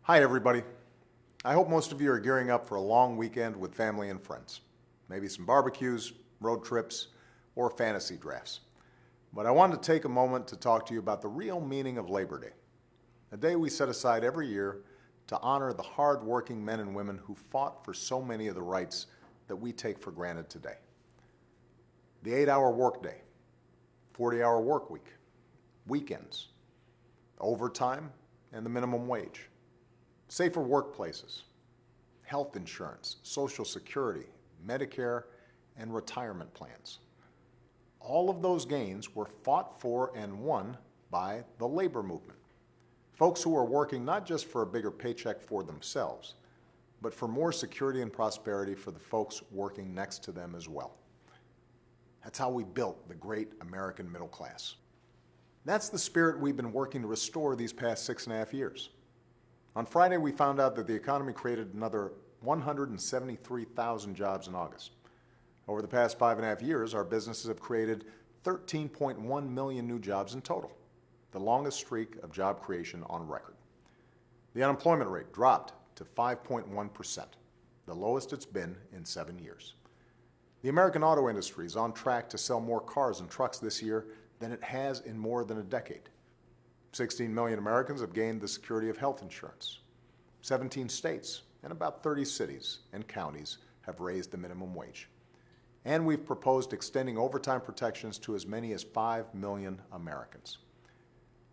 Hi everybody. I hope most of you are gearing up for a long weekend with family and friends. Maybe some barbecues, road trips, or fantasy drafts. But I wanted to take a moment to talk to you about the real meaning of Labor Day, a day we set aside every year to honor the hard-working men and women who fought for so many of the rights that we take for granted today. The 8-hour workday, 40-hour work week, weekends, overtime, and the minimum wage. Safer workplaces, health insurance, Social Security, Medicare, and retirement plans. All of those gains were fought for and won by the labor movement. Folks who are working not just for a bigger paycheck for themselves, but for more security and prosperity for the folks working next to them as well. That's how we built the great American middle class. That's the spirit we've been working to restore these past 6.5 years. On Friday, we found out that the economy created another 173,000 jobs in August. Over the past 5.5 years, our businesses have created 13.1 million new jobs in total, the longest streak of job creation on record. The unemployment rate dropped to 5.1%, the lowest it's been in 7 years. The American auto industry is on track to sell more cars and trucks this year than it has in more than a decade. 16 million Americans have gained the security of health insurance. 17 states and about 30 cities and counties have raised the minimum wage. And we've proposed extending overtime protections to as many as 5 million Americans.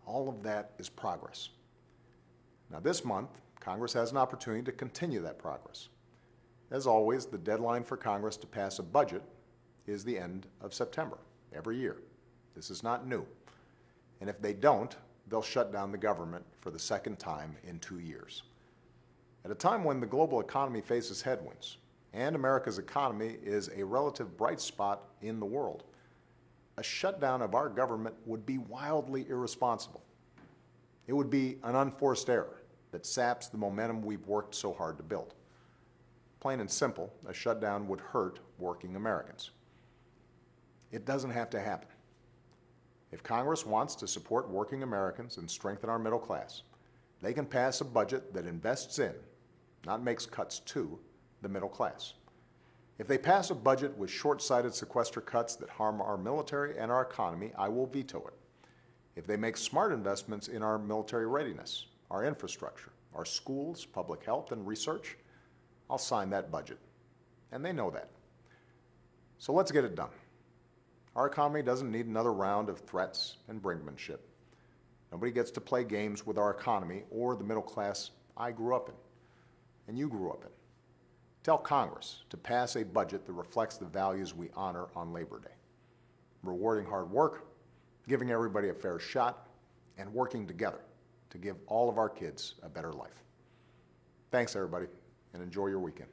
All of that is progress. Now this month, Congress has an opportunity to continue that progress. As always, the deadline for Congress to pass a budget is the end of September, every year. This is not new. And if they don't, they'll shut down the government for the second time in 2 years. At a time when the global economy faces headwinds, and America's economy is a relative bright spot in the world, a shutdown of our government would be wildly irresponsible. It would be an unforced error that saps the momentum we've worked so hard to build. Plain and simple, a shutdown would hurt working Americans. It doesn't have to happen. If Congress wants to support working Americans and strengthen our middle class, they can pass a budget that invests in, not makes cuts to, the middle class. If they pass a budget with short-sighted sequester cuts that harm our military and our economy, I will veto it. If they make smart investments in our military readiness, our infrastructure, our schools, public health, and research, I'll sign that budget. And they know that. So let's get it done. Our economy doesn't need another round of threats and brinkmanship. Nobody gets to play games with our economy or the middle class I grew up in, and you grew up in. Tell Congress to pass a budget that reflects the values we honor on Labor Day. Rewarding hard work, giving everybody a fair shot, and working together to give all of our kids a better life. Thanks, everybody, and enjoy your weekend.